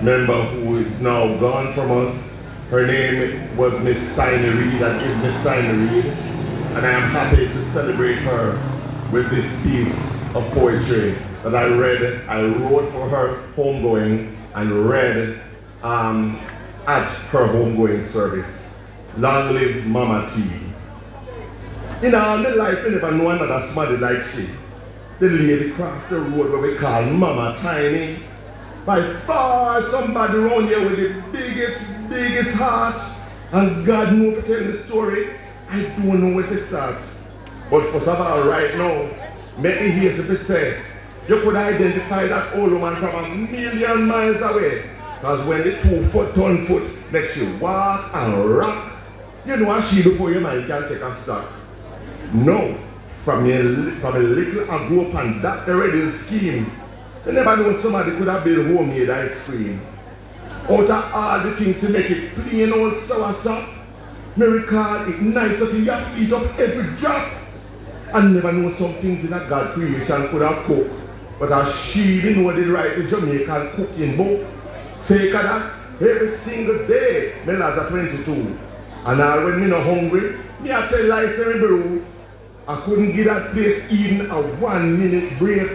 member who is now gone from us. Her name was Miss Tiney Reid, and is Miss Tiney Reid. And I am happy to celebrate her with this piece of poetry that I wrote for her homegoing and read at her homegoing service. Long live Mama T. In all my life, I never know another somebody like she. The lady crossed the road where we call Mama Tiny. By far, somebody around here with the biggest heart. And God knows to tell the story. I don't know where to start. But first of all, right now, make me hear something say, you could identify that old woman from a million miles away. Because when the 2 foot, 10 foot makes you walk and rock, you know what she do before your mind can take a stock. No, from a little I grew up on that already scheme. You never know somebody could have built homemade ice cream. Out of all the things to make it plain old sour sap, me recall it nicer to you have to eat up every drop. And never know some things in a God creation could have cooked. But as she didn't know the right the Jamaican cooking book, sake of that, every single day, me lads are 22. And all when me no hungry, me I tell lies to me bro, I couldn't give that place even a 1 minute break.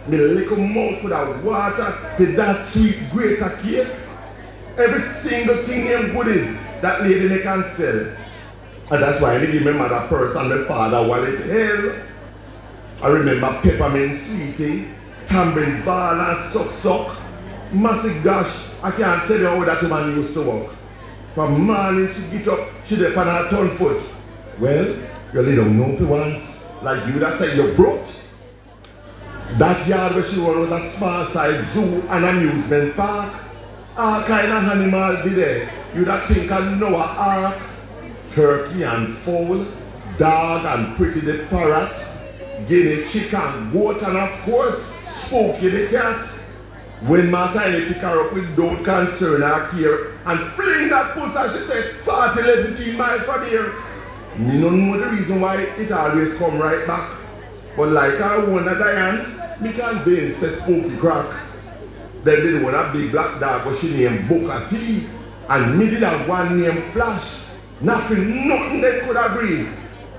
Me little mouth could have water with that sweet grater cake. Every single thing them goodies that lady me can sell. And that's why I give my mother purse and my father wallet hell. I remember peppermint sweetie, tambourine ball and suck. Massive gosh, I can't tell you how that woman used to work. From morning she get up, she dey on her turn foot. Well, you little numpy ones, like you that say you broke. That yard where she run was a small size zoo and amusement park. All kind of animals be there. You that think of Noah Ark, turkey and fowl, dog and pretty the parrot, guinea chicken, goat and of course, Spooky the cat. When my Tiny pick her up with don't concern or care and fling that pussy, she said 40, 17 miles from here. Me don't know the reason why it always come right back. But like our owner Diane, me can be say Spooky crack. Then they want a big black dog but she named Booker T. And me did have one named Flash. Nothing they could agree.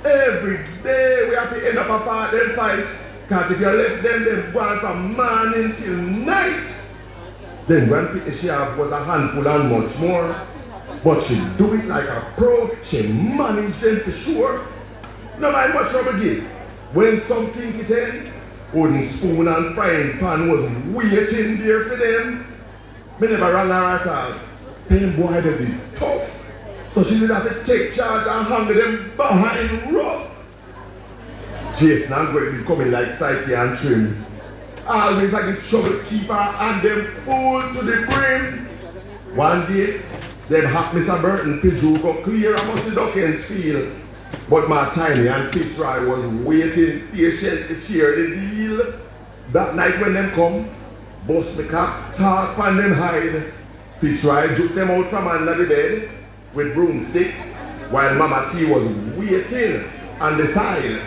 Every day we have to end up a part and fight. Because if you left them, they go on from morning till night. Then when she was a handful and much more. But she do it like a pro. She managed them for sure. No matter what trouble give. When something get in, wooden spoon and frying pan was waiting there for them. Me never rang her at all. Them boy they be tough. So she did have to take charge and hang them behind rough. Jason and Greg be coming like Psyche and Trim. Always like the trouble keeper and them full to the brim. One day, them half Mr. Burton Pidgeot go clear and must Duckens field. But my Tiny and Fitzroy was waiting patient to share the deal. That night when them come, bust me cap, talk on them hide. Fitzroy juke them out from under the bed with broomstick while Mama T was waiting on the side.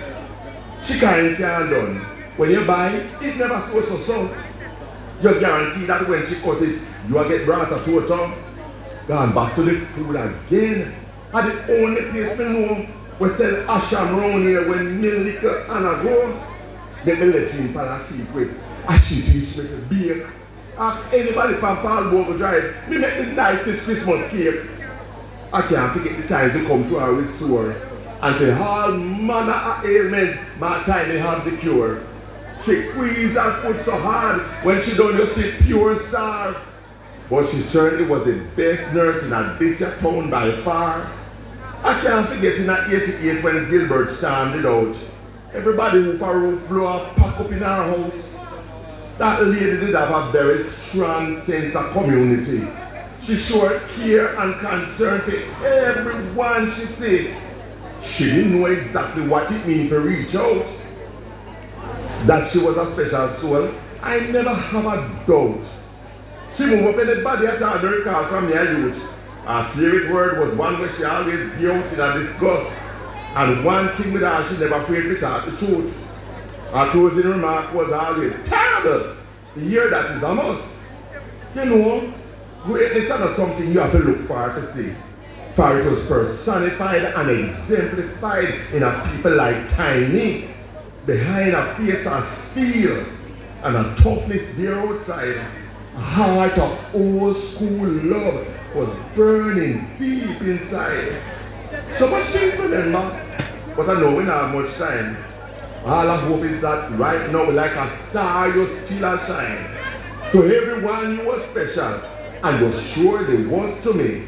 She can't done. When you buy, it never so. You guarantee that when she cut it, you will get brought a total. Gone back to the food again. And the only place we know we sell asham round here when me liquor and I go. Let me let you in for a secret. And she teach me to bake. Ask anybody from Paul Bogle Drive, me make the nicest Christmas cake. I can't forget the time to come to her with sore. And for all manner of ailments, my Tiny have the cure. She squeezed that foot so hard, when she done you see pure star. But she certainly was the best nurse in this town by far. I can't forget in 88 when Gilbert stormed it out. Everybody who for roof blew off pack up in our house. That lady did have a very strong sense of community. She showed care and concern to everyone she said. She didn't know exactly what it means to reach out. That she was a special soul, I never have a doubt. She moved up in the body at her recall from her youth. Her favorite word was one where she always guilty and disgust. And one thing with her, she never afraid to talk the truth. Her closing remark was always terrible. The year that is a must. You know, Greatness is not something you have to look for to see. For it was personified and exemplified in a people like Tiney, behind a face of steel and a toughness there outside. A heart of old school love was burning deep inside. So much things to remember, but I know we don't have much time. All I hope is that right now, like a star, you still a shine. To everyone you were special, and you surely was to me.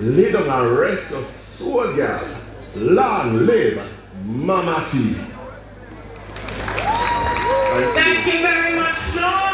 Lay down and rest your soul, girl. Long live Mama T. Thank you very much, Sean.